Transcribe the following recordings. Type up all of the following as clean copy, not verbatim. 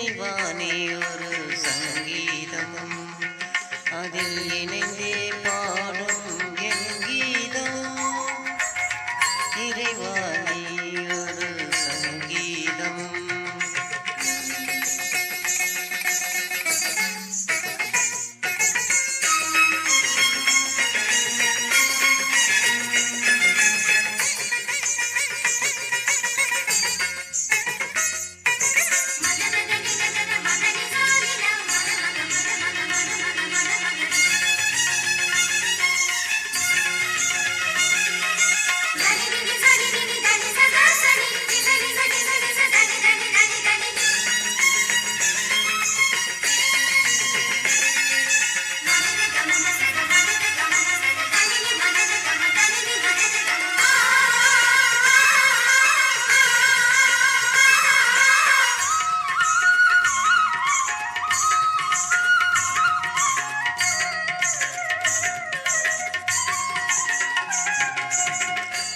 இறைவானே ஒரு சங்கீதம் அதில் இணைந்தே பாடும் என் கீதம். இறைவானே ஒரு சங்கீதம்.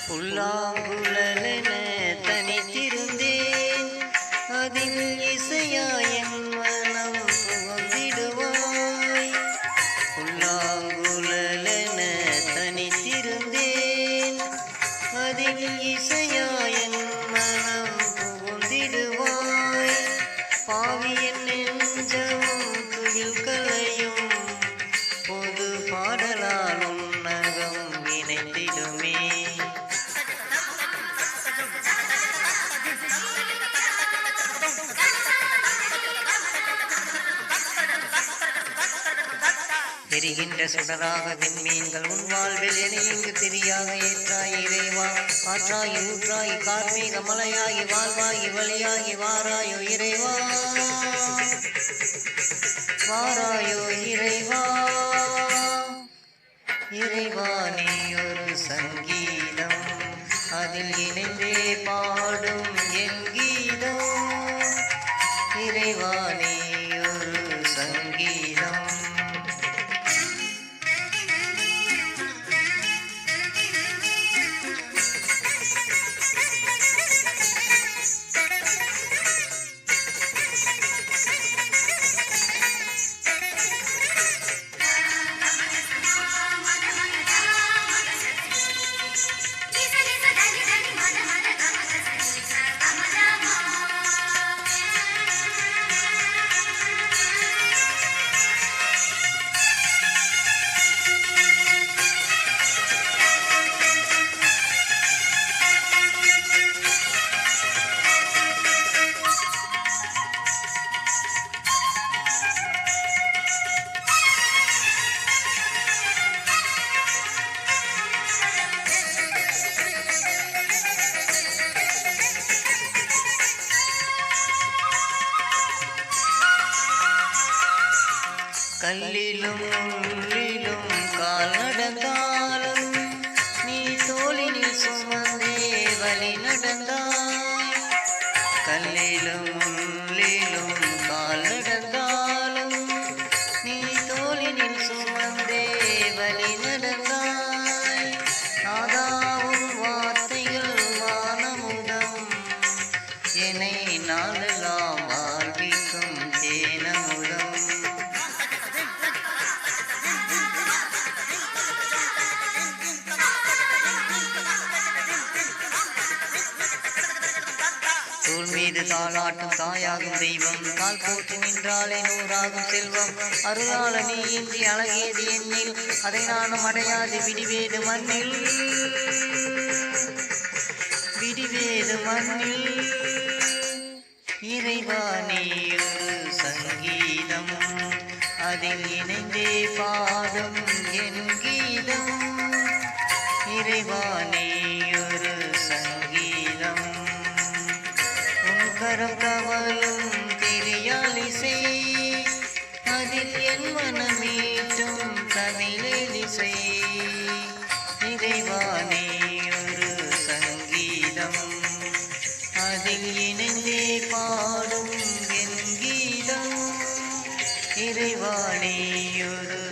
புல்லாங்குழலென தனித்திருந்தேன் அதில் இசையாயன் மனம் புகுந்திடுவாய். புல்லாங்குழலென தனித்திருந்தேன் அதில் இசையாயன் மனம் புகுந்திடுவாய். பாவியன் நெஞ்சமும் துயில் கலையும் பொது பாடலால் உன்னகம் இணைந்திடுமே. தெரிகின்ற சுடராக விண்மீன்கள் உன் வாழ்வில் என இங்கு தெரியாக ஏற்றாய் இறைவா. காற்றாய் ஊற்றாய் கார்மேக மலையாகி வாழ்வாகி வழியாகி வாராயோ இறைவா. வாராயோ இறைவா. இறைவானே ஒரு சங்கீதம் அதில் இணைந்தே பாடும் என் கீதம். இறைவானே ஒரு சங்கீதம். கல்லிலும் முள்ளிலும் கால் நடந்தாலும் நீ தோளினில் சுமந்தே வழி நடந்தாய். கல்லிலும் முள்ளிலும் கால் நடந்தாலும் நீ தோளினில் சுமந்தே வழி நடந்தாய். நாதாவும் வார்த்தைகள் வானமுதம் என்னை நாளெல்லாம் வாழ்விக்கும் தேனமுதம். தோள் மீது தாளாட்டும் தாயாகும் தெய்வம் கால் போட்டு நின்றாலே நூறாகும் செல்வம். அருளாள நீ இன்றி அழகியது எண்ணில் அதை நானும் அடையாது விடிவேது மண்ணில். விடிவேது மண்ணில். இறைவானே ஒரு சங்கீதம் அதில் இணைந்தே பாடும் என் கீதம். இறைவானே ஒரு சங்கீதம். கரம் கவலும் திரியாலிசை அதில் என் மனமீட்டும் தமிழிசை. இறைவானே ஒரு சங்கீதம் அதில் இணைந்தே பாடும் என் கீதம். இறைவானே ஒரு